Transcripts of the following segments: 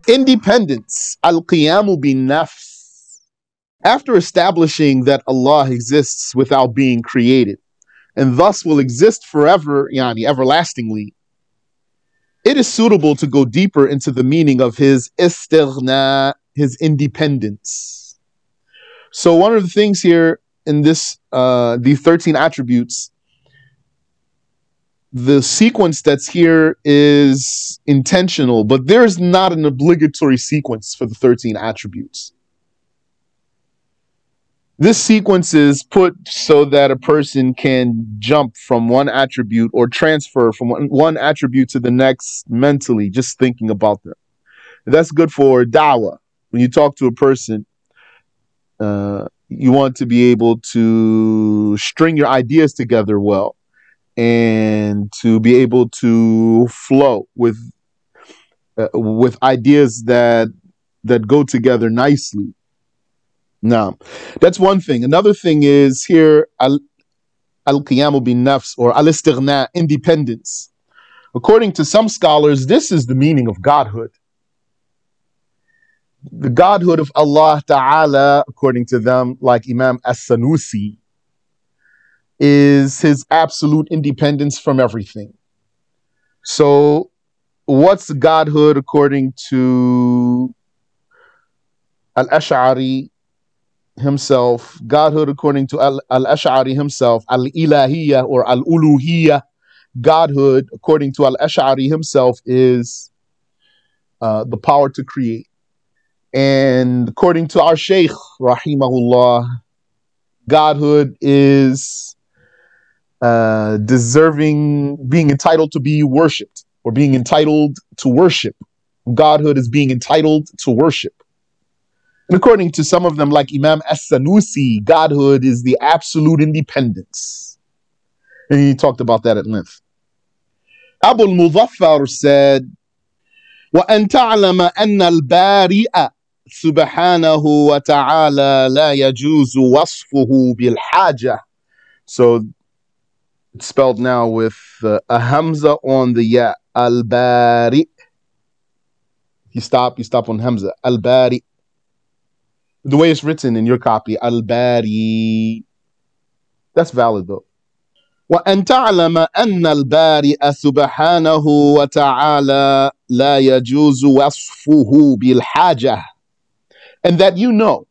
Independence, al-qiyamu bin-nafs. After establishing that Allah exists without being created, and thus will exist forever, yani everlastingly, it is suitable to go deeper into the meaning of his istighna, his independence. So one of the things here in this, these 13 attributes, the sequence that's here is intentional, but there's not an obligatory sequence for the 13 attributes. This sequence is put so that a person can jump from one attribute or transfer from one attribute to the next mentally, just thinking about them. That's good for da'wah. When you talk to a person, you want to be able to string your ideas together well and to be able to flow with ideas that go together nicely. Now, that's one thing. Another thing is here, al-qiyamu bin-nafs, or al-istighna, independence. According to some scholars, this is the meaning of godhood. The godhood of Allah Ta'ala, according to them, like Imam As-Sanusi, is his absolute independence from everything. So, what's godhood according to Al-Ash'ari himself? Godhood according to Al-Ash'ari himself, Al-Ilahiyya or Al-Uluhiyya, godhood according to Al-Ash'ari himself is the power to create. And according to our Shaykh, rahimahullah, godhood is deserving, being entitled to be worshipped, or being entitled to worship. Godhood is being entitled to worship. And according to some of them, like Imam As-Sanusi, godhood is the absolute independence. And he talked about that at length. Abu al-Muzaffar said, وَأَن تَعْلَمَ أَنَّ الْبَارِئَ سُبْحَانَهُ وَتَعَالَى لَا يَجُوزُ وَصْفُهُ بِالْحَاجَةِ. So it's spelled now with a hamza on the ya. Al-Bari. You stop on hamza. Al-Bari. The way it's written in your copy, Al-Bari. That's valid though. وَأَن تَعْلَمَ أَنَّ الْبَارِئَ سُبْحَانَهُ وَتَعَالَى لَا يَجُوزُ وَصْفُهُ بِالْحَاجَةِ. And that you know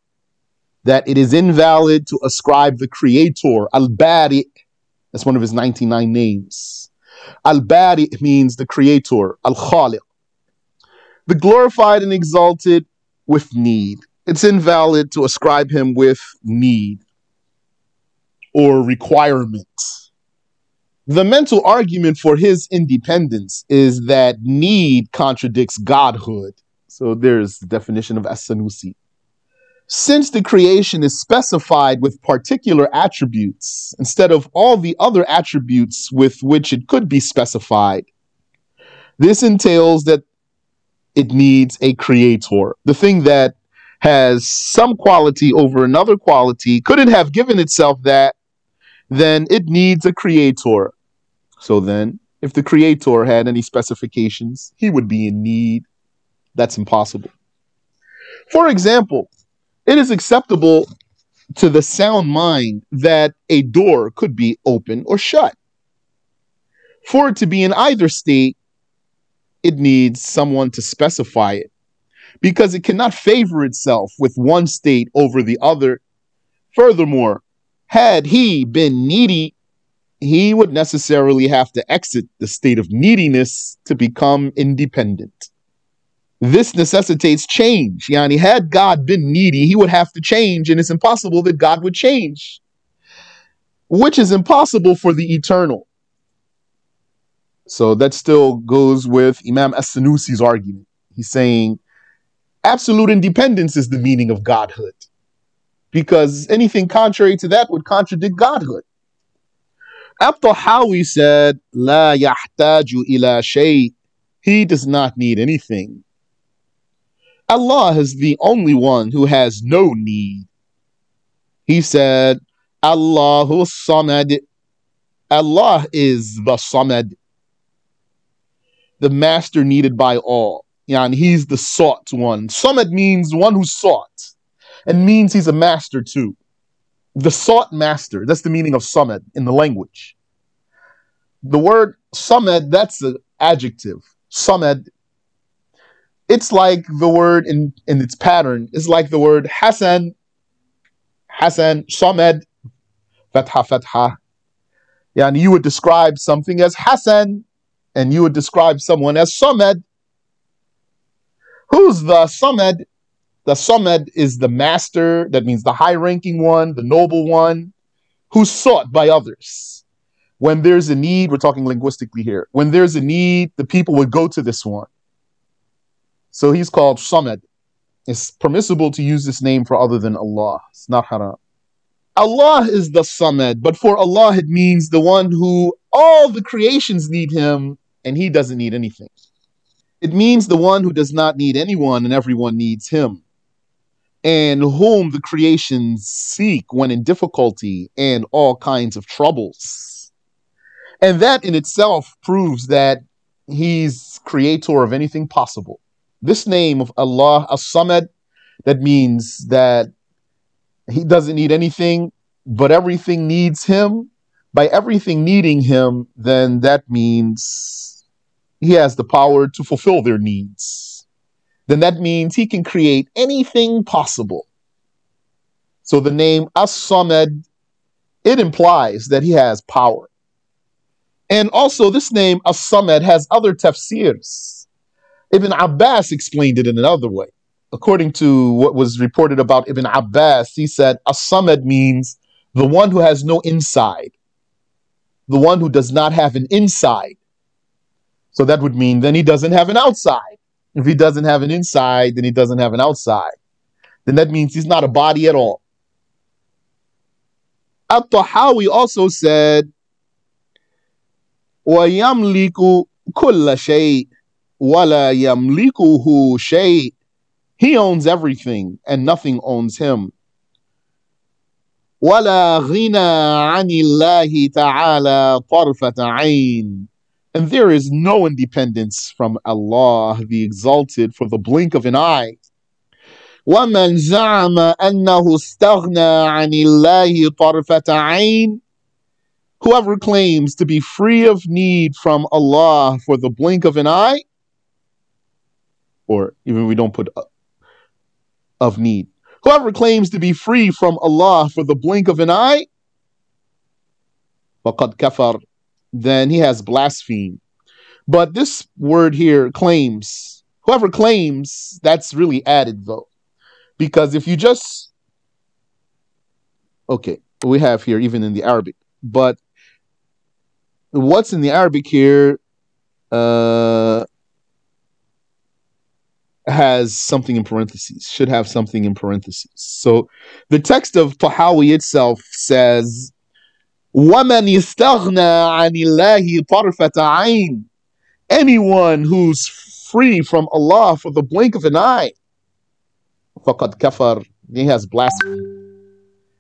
that it is invalid to ascribe the Creator, Al-Bari, that's one of his 99 names. Al-Bari means the Creator, Al-Khaliq, the glorified and exalted, with need. It's invalid to ascribe him with need or requirement. The mental argument for his independence is that need contradicts godhood. So there's the definition of As-Sanusi. Since the creation is specified with particular attributes instead of all the other attributes with which it could be specified, this entails that it needs a creator. The thing that has some quality over another quality couldn't have given itself that, then it needs a creator. So then, if the creator had any specifications, he would be in need. That's impossible. For example, it is acceptable to the sound mind that a door could be open or shut. For it to be in either state, it needs someone to specify it, because it cannot favor itself with one state over the other. Furthermore, had he been needy, he would necessarily have to exit the state of neediness to become independent. This necessitates change. Yani, had God been needy, he would have to change, and it's impossible that God would change, which is impossible for the eternal. So that still goes with Imam As-Sanusi's argument. He's saying absolute independence is the meaning of godhood, because anything contrary to that would contradict godhood. At-Tahawi said, La yahtaju ila shay. He does not need anything. Allah is the only one who has no need. He said, Allahu Samad. Allah is the Samad. the master needed by all. Yeah, and he's the sought one. Samad means one who sought, and means he's a master too. The sought master. That's the meaning of Samad in the language. The word Samad, that's an adjective. Samad, it's like the word in its pattern. It's like the word Hasan, Samad, Fatha, Fatha. Yeah, and you would describe something as Hasan, and you would describe someone as Samad. Who's the Samad? The Samad is the master, that means the high-ranking one, the noble one, who's sought by others. When there's a need, we're talking linguistically here, when there's a need, the people would go to this one. So he's called Samad. It's permissible to use this name for other than Allah. It's not haram. Allah is the Samad, but for Allah it means the one who all the creations need him and he doesn't need anything. It means the one who does not need anyone and everyone needs him, and whom the creations seek when in difficulty and all kinds of troubles. And that in itself proves that he's creator of anything possible. This name of Allah, As-Samad, that means that he doesn't need anything, but everything needs him. By everything needing him, then that means he has the power to fulfill their needs. Then that means he can create anything possible. So the name As-Samad, it implies that he has power. And also this name As-Samad has other tafsirs. Ibn Abbas explained it in another way. According to what was reported about Ibn Abbas, he said As-Samad means the one who has no inside, the one who does not have an inside. So that would mean then he doesn't have an outside. If he doesn't have an inside, then he doesn't have an outside. Then that means he's not a body at all. At-Tahawi also said, وَيَمْلِكُ كُلَّ شَيْءٍ وَلَا يَمْلِكُهُ شَيْءٍ. He owns everything and nothing owns him. وَلَا غِنَى عَنِ اللَّهِ تَعَالَى طَرْفَةَ عَيْنٍ. And there is no independence from Allah, the Exalted, for the blink of an eye. وَمَنْ زَعَمَ أَنَّهُ اسْتَغْنَى عَنِ اللَّهِ طَرْفَةَ عَيْنٍ. Whoever claims to be free of need from Allah for the blink of an eye, or even we don't put of need. Whoever claims to be free from Allah for the blink of an eye, فَقَدْ كَفَرْ, then he has blasphemed. But this word here, claims, whoever claims, that's really added though. Because if you just, okay, we have here even in the Arabic, but what's in the Arabic here has something in parentheses, should have something in parentheses. So the text of Tahawi itself says, وَمَنْ يَسْتَغْنَى عَنِ اللَّهِ طَرْفَةَ عَيْنٍ. Anyone who's free from Allah for the blink of an eye, فَقَدْ كَفَرْ, he has blasphemed.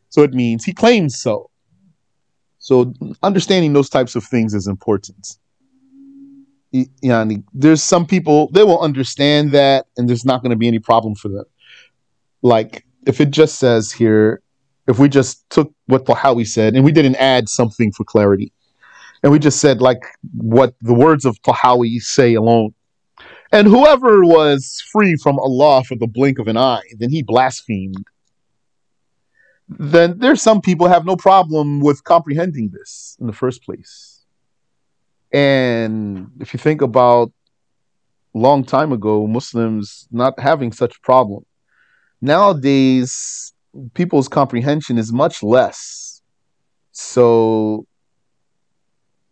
So it means he claims so. So understanding those types of things is important. There's some people, they will understand that and there's not going to be any problem for them. Like if it just says here, if we just took what Tahawi said and we didn't add something for clarity, and we just said like what the words of Tahawi say alone, and whoever was free from Allah for the blink of an eye, then he blasphemed, then there's some people have no problem with comprehending this in the first place. And if you think about a long time ago, Muslims not having such problem. Nowadays, people's comprehension is much less. So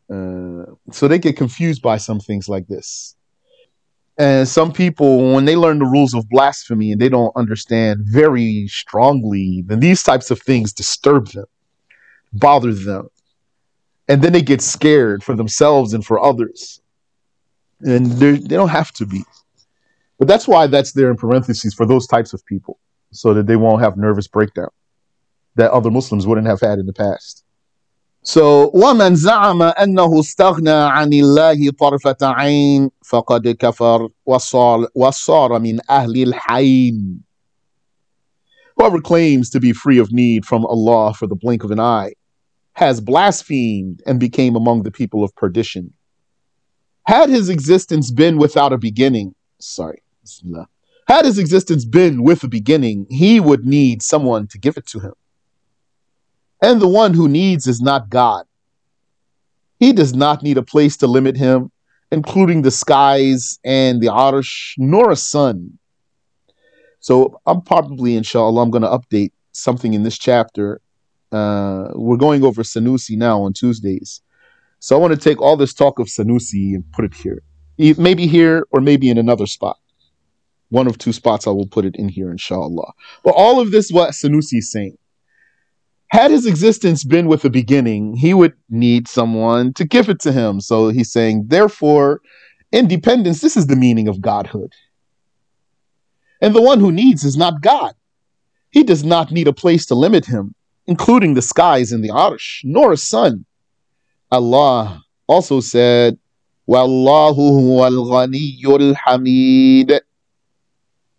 they get confused by some things like this. And some people, when they learn the rules of blasphemy and they don't understand very strongly, then these types of things disturb them, bother them. And then they get scared for themselves and for others. And they don't have to be. But that's why that's there in parentheses for those types of people, so that they won't have nervous breakdown that other Muslims wouldn't have had in the past. So, وَمَنْ زَعَمَ أَنَّهُ اسْتَغْنَى عَنِ اللَّهِ طَرْفَةَ عَيْنٍ فَقَدْ كَفَرَ وَصَارَ مِنْ أَهْلِ الْحَيْنِ. Whoever claims to be free of need from Allah for the blink of an eye has blasphemed and became among the people of perdition. Had his existence been without a beginning, Bismillah. Had his existence been with a beginning, he would need someone to give it to him. And the one who needs is not God. He does not need a place to limit him, including the skies and the arsh, nor a sun. So I'm probably, inshallah, I'm going to update something in this chapter. We're going over Sanusi now on Tuesdays. So I want to take all this talk of Sanusi and put it here. Maybe here or maybe in another spot. One of two spots I will put it in here, inshallah. But all of this, what Sanusi is saying. Had his existence been with a beginning, he would need someone to give it to him. So he's saying, therefore, independence, this is the meaning of godhood. And the one who needs is not God. He does not need a place to limit him, including the skies and the arsh, nor a sun. Allah also said, Wallahu huwal ghaniyyul hamid.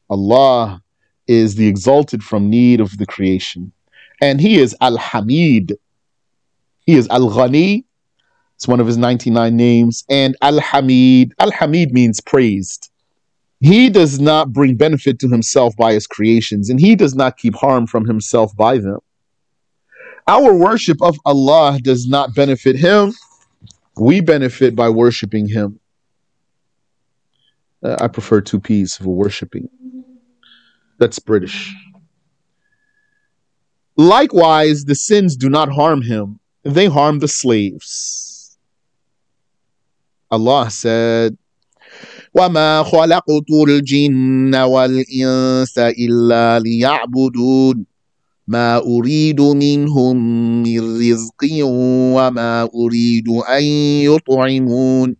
Allah is the exalted from need of the creation. And he is Al-Hamid. He is Al-Ghani. It's one of his 99 names. And Al-Hamid. Al-Hamid means praised. He does not bring benefit to himself by his creations, and he does not keep harm from himself by them. Our worship of Allah does not benefit him. We benefit by worshiping him. I prefer two P's for worshiping. That's British. Likewise, the sins do not harm him. They harm the slaves. Allah said, وَمَا خَلَقْتُ الْجِنَّ وَالْإِنسَ إِلَّا لِيَعْبُدُونَ مَا أُرِيدُ مِنْهُمْ مِنْ رِزْقٍ وَمَا أُرِيدُ أَنْ يُطْعِمُونَ.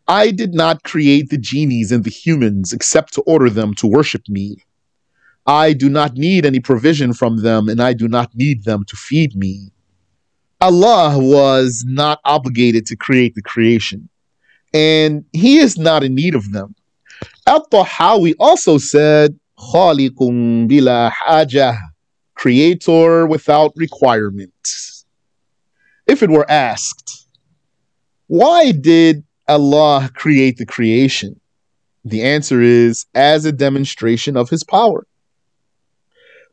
I did not create the genies and the humans except to order them to worship me. I do not need any provision from them, and I do not need them to feed me. Allah was not obligated to create the creation, and he is not in need of them. Al-Tahawi also said, Khaliqun bila hajah, creator without requirement. If it were asked, why did Allah create the creation? The answer is, as a demonstration of his power.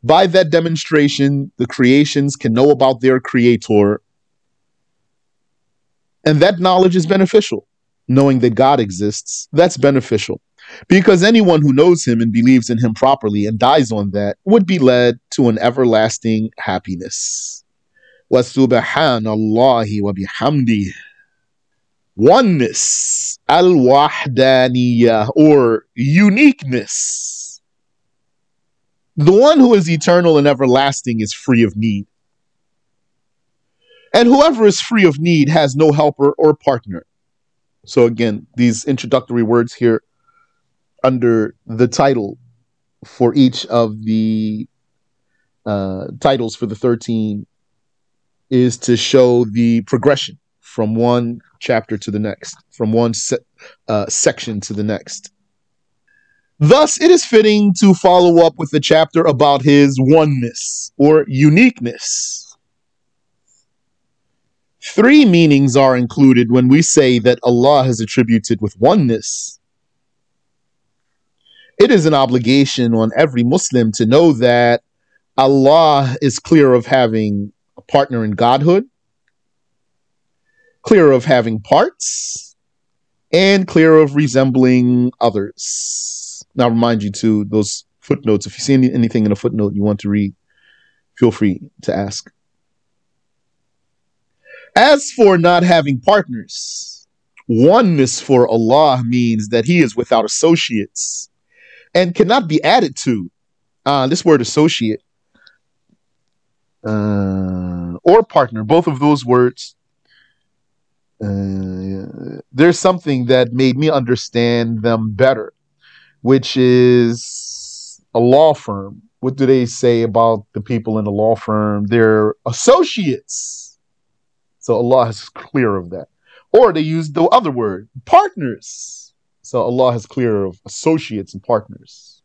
By that demonstration, the creations can know about their creator, and that knowledge is beneficial. Knowing that God exists, that's beneficial, because anyone who knows him and believes in him properly and dies on that would be led to an everlasting happiness. Wa subhanallahi wa bihamdih. Oneness, al-wahdaniyah, or uniqueness. The one who is eternal and everlasting is free of need. And whoever is free of need has no helper or partner. So again, these introductory words here under the title for each of the titles for the 13 is to show the progression from one chapter to the next, from one section to the next. Thus, it is fitting to follow up with the chapter about his oneness or uniqueness. 3 meanings are included when we say that Allah is attributed with oneness. It is an obligation on every Muslim to know that Allah is clear of having a partner in godhood, clear of having parts, and clear of resembling others. Now, remind you too, those footnotes, if you see anything in a footnote you want to read, feel free to ask. As for not having partners, oneness for Allah means that he is without associates and cannot be added to. This word associate or partner, both of those words, there's something that made me understand them better, which is a law firm. What do they say about the people in a law firm? They're associates. So Allah is clear of that. Or they use the other word, partners. So Allah is clear of associates and partners.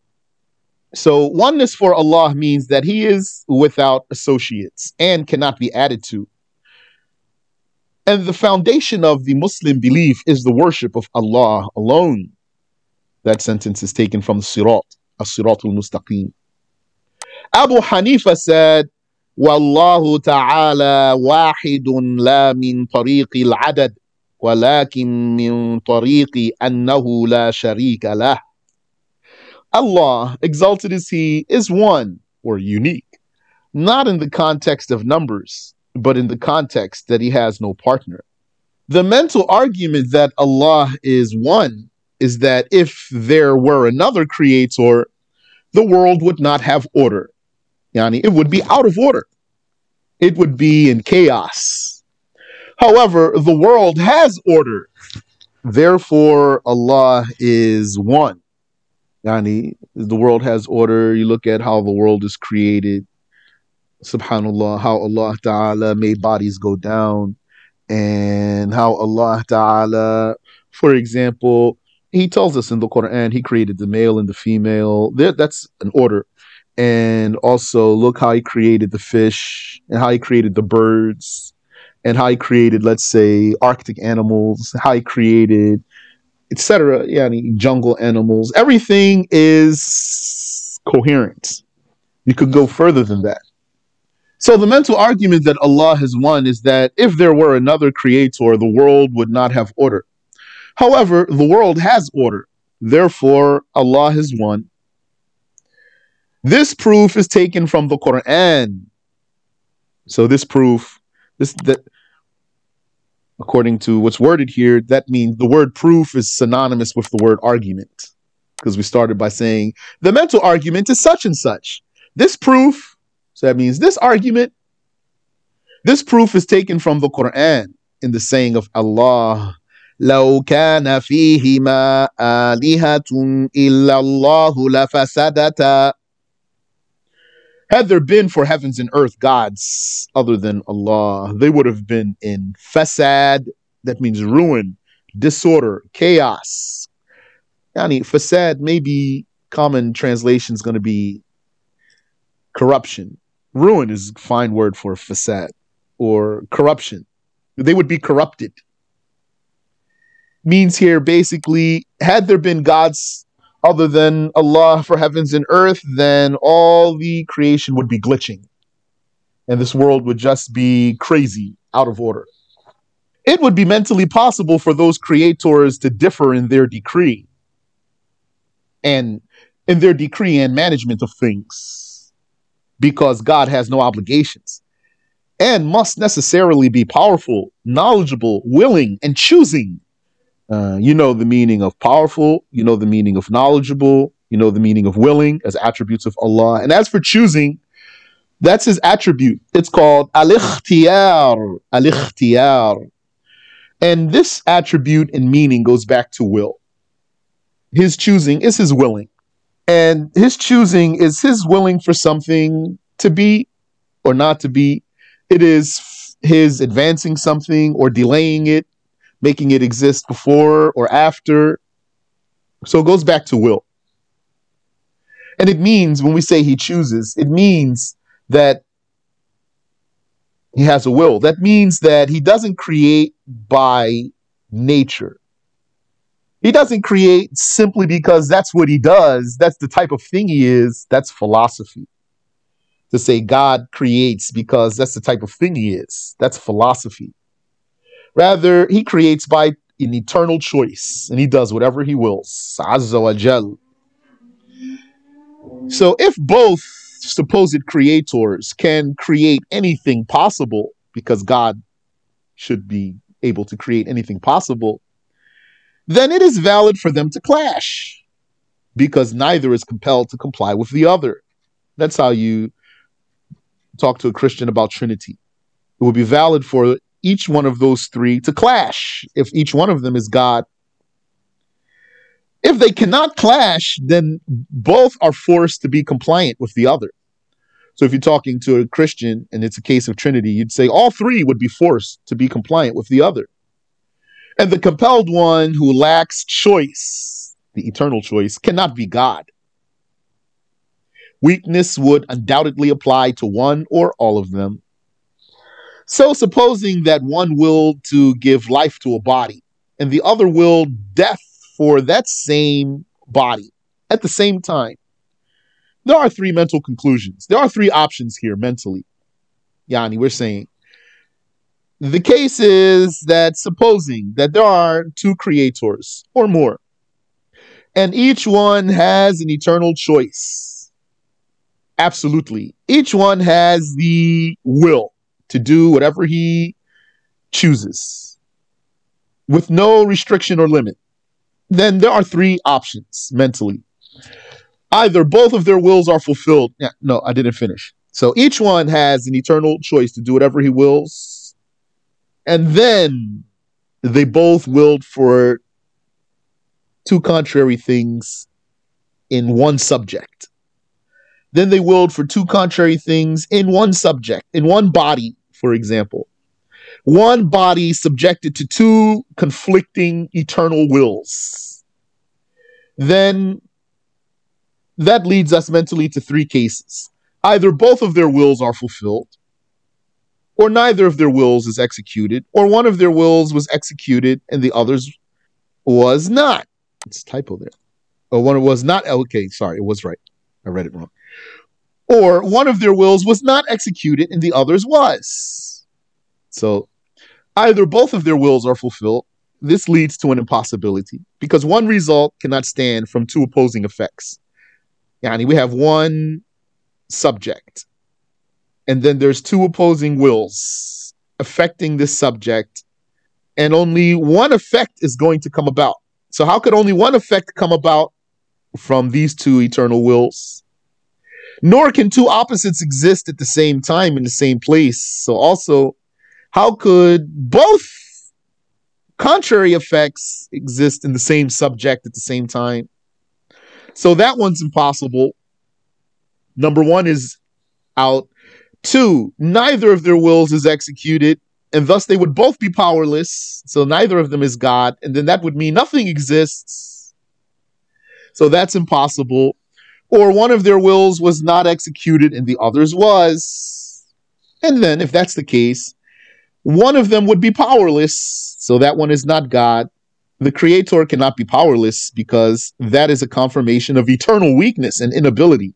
So oneness for Allah means that He is without associates and cannot be added to. And the foundation of the Muslim belief is the worship of Allah alone. That sentence is taken from the Sirat, as-Sirat al-Mustaqim. Abu Hanifa said, Wallahu ta'ala wahidun la min tariqi al-adad, walakin min tariqi annahu la sharika lah. Allah, exalted is He, is one or unique, not in the context of numbers, but in the context that He has no partner. The mental argument that Allah is one is that if there were another creator, the world would not have order. Yani, it would be out of order. It would be in chaos. However, the world has order. Therefore, Allah is one. Yani, the world has order. You look at how the world is created. Subhanallah, how Allah Ta'ala made bodies go down, and how Allah Ta'ala, for example, He tells us in the Quran, He created the male and the female. That's an order. And also look how He created the fish, and how He created the birds, and how He created, let's say, Arctic animals, how He created, etc. Yeah, jungle animals. Everything is coherent. You could go further than that. So the mental argument that Allah is one is that if there were another creator, the world would not have order. However, the world has order. Therefore, Allah is one. This proof is taken from the Quran. So this proof, that according to what's worded here, that means the word proof is synonymous with the word argument. Because we started by saying the mental argument is such and such. This proof, so that means this argument, this proof is taken from the Quran in the saying of Allah, لو كان فيهما آلهة إلا الله لفسدتا. Had there been for heavens and earth gods other than Allah, they would have been in fasad, that means ruin, disorder, chaos. Yani fasad, maybe common translation is going to be corruption. Ruin is a fine word for fasad or corruption. They would be corrupted. Means here basically, had there been gods other than Allah for heavens and earth, then all the creation would be glitching. And this world would just be crazy, out of order. It would be mentally possible for those creators to differ in their decree and management of things, because God has no obligations and must necessarily be powerful, knowledgeable, willing, and choosing. You know the meaning of powerful, you know the meaning of knowledgeable, you know the meaning of willing as attributes of Allah. And as for choosing, that's His attribute. It's called al-ikhtiyar, al-ikhtiyar. And this attribute and meaning goes back to will. His choosing is His willing. And His choosing is His willing for something to be or not to be. It is His advancing something or delaying it, making it exist before or after. So it goes back to will. And it means, when we say He chooses, it means that He has a will. That means that He doesn't create by nature. He doesn't create simply because that's what He does. That's the type of thing He is. That's philosophy. To say God creates because that's the type of thing He is, that's philosophy. Rather, He creates by an eternal choice, and He does whatever He wills. Azza wa Jal. So if both supposed creators can create anything possible, because God should be able to create anything possible, then it is valid for them to clash, because neither is compelled to comply with the other. That's how you talk to a Christian about Trinity. It would be valid for each one of those three to clash if each one of them is God. If they cannot clash, then both are forced to be compliant with the other. So if you're talking to a Christian and it's a case of Trinity, you'd say all three would be forced to be compliant with the other. And the compelled one who lacks choice, the eternal choice, cannot be God. Weakness would undoubtedly apply to one or all of them. So supposing that one willed to give life to a body and the other willed death for that same body at the same time, there are three mental conclusions. There are three options here mentally. Yani, we're saying the case is that supposing that there are two creators or more, and each one has an eternal choice. Absolutely. Each one has the will to do whatever he chooses with no restriction or limit. Then there are three options mentally. Either both of their wills are fulfilled. Yeah, no, I didn't finish. So each one has an eternal choice to do whatever he wills. And then they both willed for two contrary things in one subject. Then they willed for two contrary things in one subject, in one body, for example. One body subjected to two conflicting eternal wills. Then that leads us mentally to three cases. Either both of their wills are fulfilled, or neither of their wills is executed, or one of their wills was executed and the other's was not. It's a typo there. Or one was not. Okay, sorry, it was right. I read it wrong. Or one of their wills was not executed and the other's was. So either both of their wills are fulfilled. This leads to an impossibility because one result cannot stand from two opposing effects. Yani, we have one subject, and then there's two opposing wills affecting this subject, and only one effect is going to come about. So how could only one effect come about from these two eternal wills? Nor can two opposites exist at the same time in the same place. So also, how could both contrary effects exist in the same subject at the same time? So that one's impossible. Number one is out. Two, neither of their wills is executed, and thus they would both be powerless. So neither of them is God, and then that would mean nothing exists. So that's impossible. Or one of their wills was not executed and the other's was. And then if that's the case, one of them would be powerless. So that one is not God. The creator cannot be powerless because that is a confirmation of eternal weakness and inability.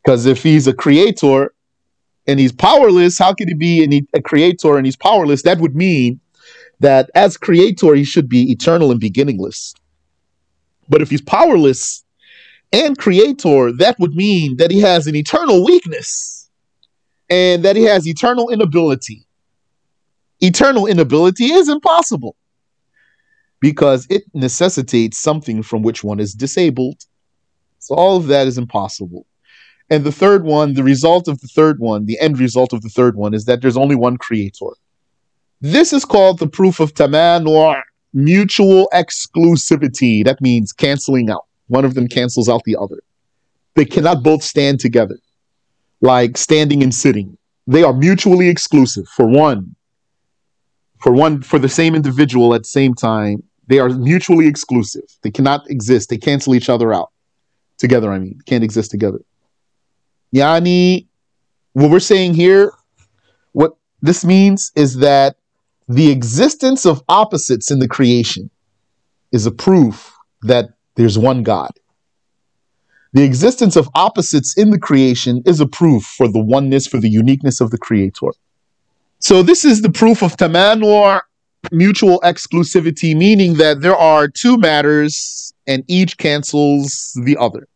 Because if he's a creator and he's powerless, how could he be a creator and he's powerless? That would mean that as creator, he should be eternal and beginningless. But if he's powerless and creator, that would mean that he has an eternal weakness and that he has eternal inability. Eternal inability is impossible, because it necessitates something from which one is disabled. So all of that is impossible. And the third one, the result of the third one, the end result of the third one is that there's only one creator. This is called the proof of taman or mutual exclusivity. That means canceling out. One of them cancels out the other. They cannot both stand together, like standing and sitting. They are mutually exclusive for the same individual at the same time. They are mutually exclusive. They cannot exist. They cancel each other out. Together, I mean. They can't exist together. Yani, what we're saying here, what this means is that the existence of opposites in the creation is a proof that there's one God. The existence of opposites in the creation is a proof for the oneness, for the uniqueness of the creator. So this is the proof of taman or mutual exclusivity, meaning that there are two matters and each cancels the other.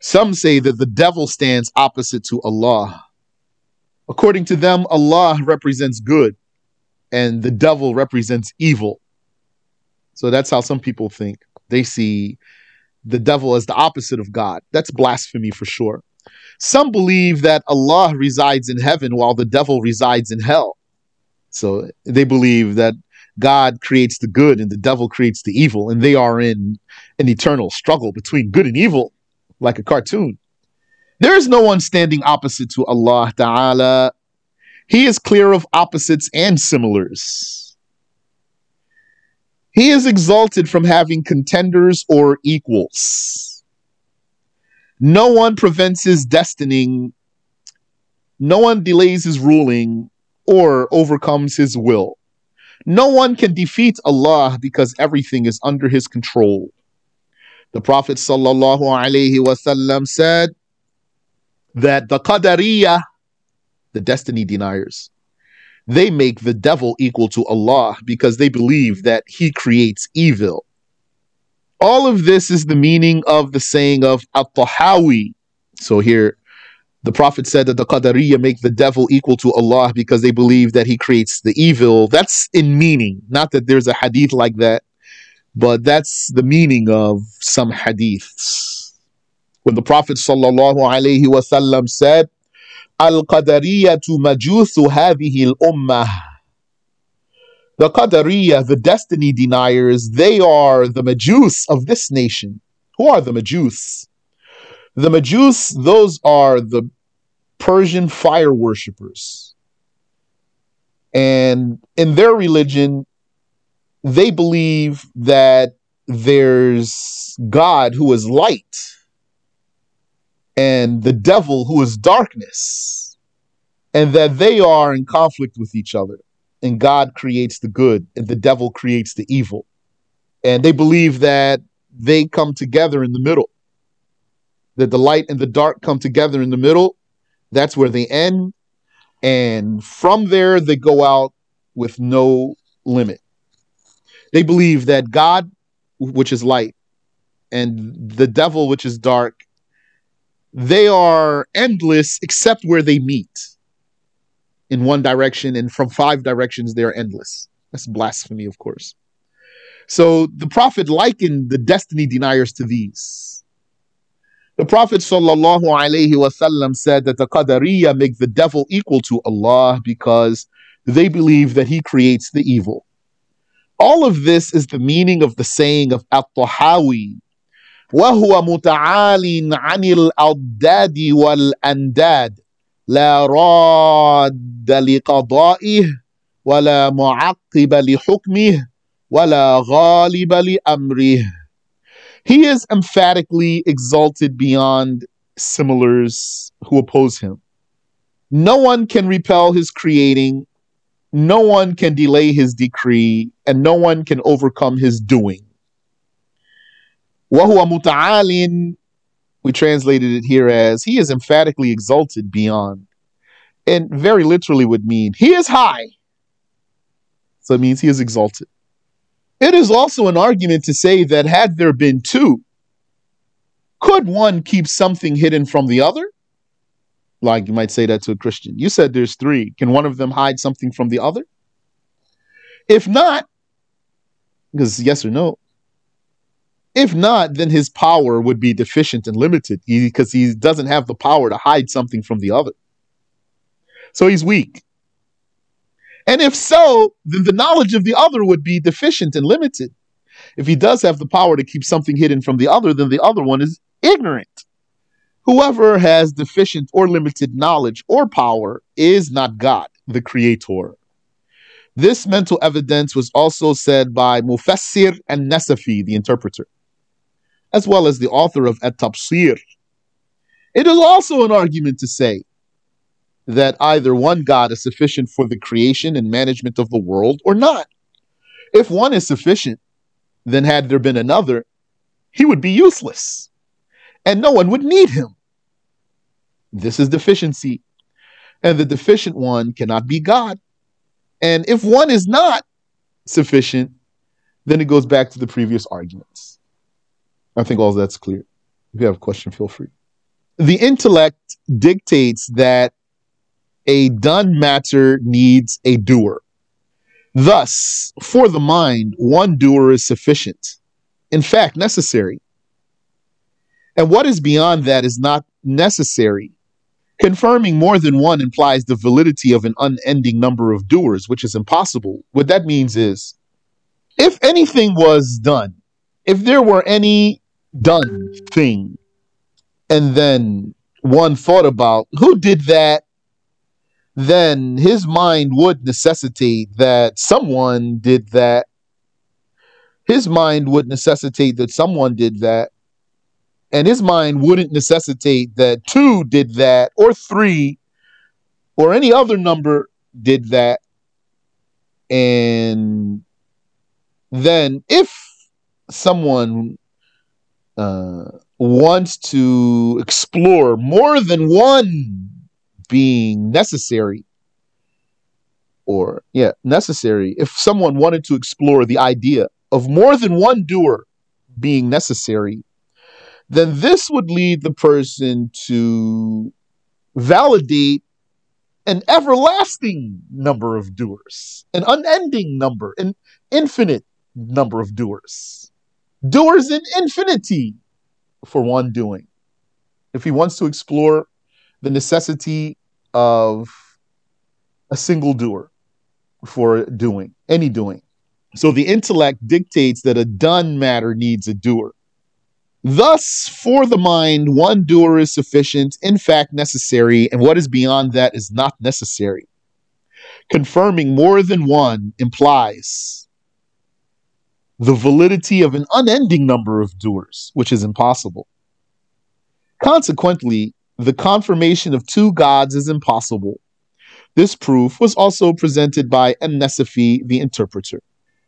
Some say that the devil stands opposite to Allah. According to them, Allah represents good and the devil represents evil. So that's how some people think. They see the devil as the opposite of God. That's blasphemy for sure. Some believe that Allah resides in heaven while the devil resides in hell. So they believe that God creates the good and the devil creates the evil, and they are in an eternal struggle between good and evil, like a cartoon. There is no one standing opposite to Allah Ta'ala. He is clear of opposites and similars. He is exalted from having contenders or equals. No one prevents his destining. No one delays his ruling or overcomes his will. No one can defeat Allah because everything is under his control. The Prophet sallallahu alaihi wasallam said that the Qadariyah, the destiny deniers, they make the devil equal to Allah because they believe that he creates evil. All of this is the meaning of the saying of At-Tahawi. So here, the Prophet said that the Qadariyya make the devil equal to Allah because they believe that he creates the evil. That's in meaning. Not that there's a hadith like that, but that's the meaning of some hadiths. When the Prophet sallallahu alaihi wasallam said, Al-Qadariyatu majuthu hadhihi al-ummah. The Qadariyya, the destiny deniers, they are the Majus of this nation. Who are the Majus? The Majus, those are the Persian fire worshippers. And in their religion, they believe that there's God who is light and the devil who is darkness, and that they are in conflict with each other. And God creates the good and the devil creates the evil. And they believe that they come together in the middle, that the light and the dark come together in the middle. That's where they end. And from there, they go out with no limit. They believe that God, which is light, and the devil, which is dark, they are endless except where they meet in one direction, and from 5 directions, they are endless. That's blasphemy, of course. So the Prophet likened the destiny deniers to these. The Prophet sallallahu alaihi wasallam said that the Qadariyya make the devil equal to Allah because they believe that he creates the evil. All of this is the meaning of the saying of At-Tahawi, وَهُوَ مُتَعَالٍ عَنِ الْأَضْدَادِ وَالْأَنْدَادِ لَا رَادَّ لِقَضَائِهِ وَلَا مُعَقِّبَ لِحُكْمِهِ وَلَا غَالِبَ لِأَمْرِهِ. He is emphatically exalted beyond similars who oppose him. No one can repel his creating, no one can delay his decree, and no one can overcome his doing. وَهُوَ مُتَعَالٍ, we translated it here as he is emphatically exalted beyond. And very literally would mean he is high. So it means he is exalted. It is also an argument to say that had there been 2, could one keep something hidden from the other? Like you might say that to a Christian. You said there's 3. Can one of them hide something from the other? If not, because yes or no, if not, then his power would be deficient and limited because he doesn't have the power to hide something from the other. So he's weak. And if so, then the knowledge of the other would be deficient and limited. If he does have the power to keep something hidden from the other, then the other one is ignorant. Whoever has deficient or limited knowledge or power is not God, the creator. This mental evidence was also said by Mufassir al-Nasafi, the interpreter, as well as the author of At-Tafsir. It is also an argument to say that either one God is sufficient for the creation and management of the world or not. If one is sufficient, then had there been another, he would be useless and no one would need him. This is deficiency, and the deficient one cannot be God. And if one is not sufficient, then it goes back to the previous arguments. I think all of that's clear. If you have a question, feel free. The intellect dictates that a done matter needs a doer. Thus, for the mind, one doer is sufficient, in fact, necessary. And what is beyond that is not necessary. Confirming more than one implies the validity of an unending number of doers, which is impossible. What that means is, if anything was done, if there were any done thing, and then one thought about who did that, then his mind would necessitate that someone did that. His mind would necessitate that someone did that. And his mind wouldn't necessitate that two did that, or three, or any other number did that. And then if someone wants to explore more than one being necessary, if someone wanted to explore the idea of more than one doer being necessary, then this would lead the person to validate an everlasting number of doers, an unending number, an infinite number of doers. Doers in infinity for one doing. If he wants to explore the necessity of a single doer for doing, any doing. So the intellect dictates that a done matter needs a doer. Thus, for the mind, one doer is sufficient, in fact necessary, and what is beyond that is not necessary. Confirming more than one implies the validity of an unending number of doers, which is impossible. Consequently, the confirmation of two gods is impossible. This proof was also presented by An-Nasafi, the interpreter.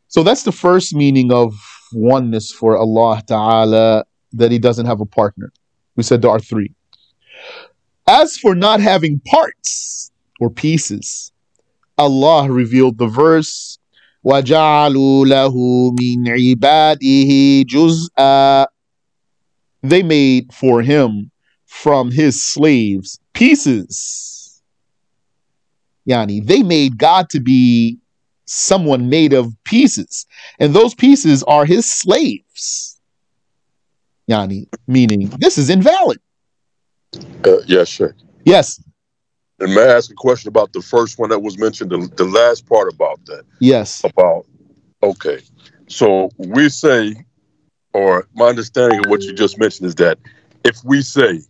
So that's the first meaning of oneness for Allah Ta'ala, that he doesn't have a partner. We said there are three. As for not having parts or pieces, Allah revealed the verse, وَجَعَلُوا لَهُ مِنْ عِبَادِهِ جُزْءًا. They made for him from his slaves pieces. Yani, they made God to be someone made of pieces, and those pieces are his slaves. Yani, meaning this is invalid. Yes, sure. Yes. And may I ask a question about the first one that was mentioned, the last part about that? Yes. Okay. So we say, or my understanding of what you just mentioned is that if we say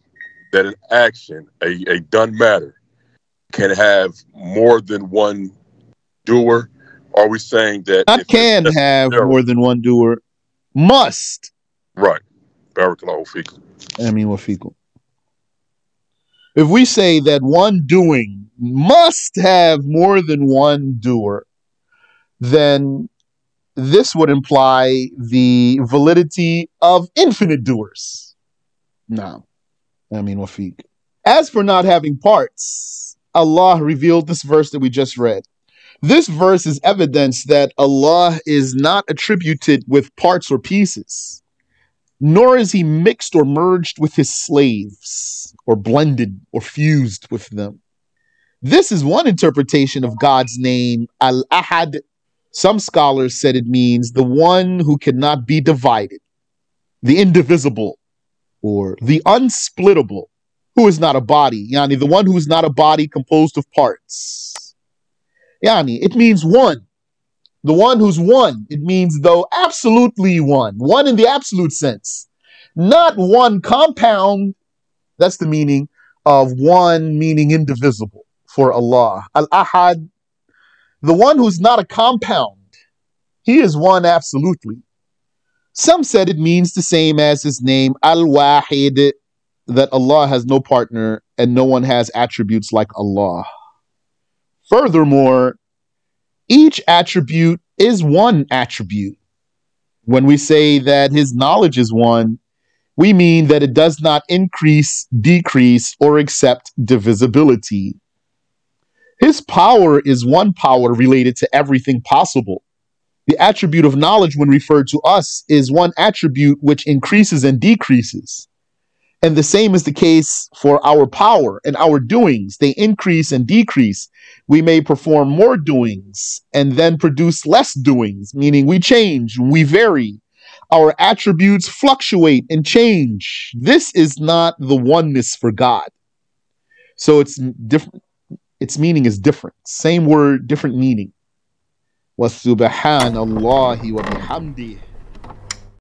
that an action, a done matter, can have more than one doer, are we saying that not can have more than one doer, must? Right. Barakallahu feekum. Ameen wa feekum. If we say that one doing must have more than one doer, then this would imply the validity of infinite doers. No. Ameen wa feekum. As for not having parts, Allah revealed this verse that we just read. This verse is evidence that Allah is not attributed with parts or pieces, nor is he mixed or merged with his slaves, or blended or fused with them. This is one interpretation of God's name, Al-Ahad. Some scholars said it means the one who cannot be divided, the indivisible, or the unsplittable, who is not a body, yani the one who is not a body composed of parts. Yani, it means one. The one who's one. It means though absolutely one. One in the absolute sense. Not one compound. That's the meaning of one, meaning indivisible for Allah. Al-Ahad, the one who's not a compound. He is one absolutely. Some said it means the same as his name, Al-Wahid, that Allah has no partner and no one has attributes like Allah. Furthermore, each attribute is one attribute. When we say that his knowledge is one, we mean that it does not increase, decrease, or accept divisibility. His power is one power related to everything possible. The attribute of knowledge, when referred to us, is one attribute which increases and decreases. And the same is the case for our power and our doings. They increase and decrease. We may perform more doings and then produce less doings, meaning we change, we vary. Our attributes fluctuate and change. This is not the oneness for God. So it's different. Its meaning is different. Same word, different meaning. وَسُبْحَانَ اللَّهِ وَبِحَمْدِهِ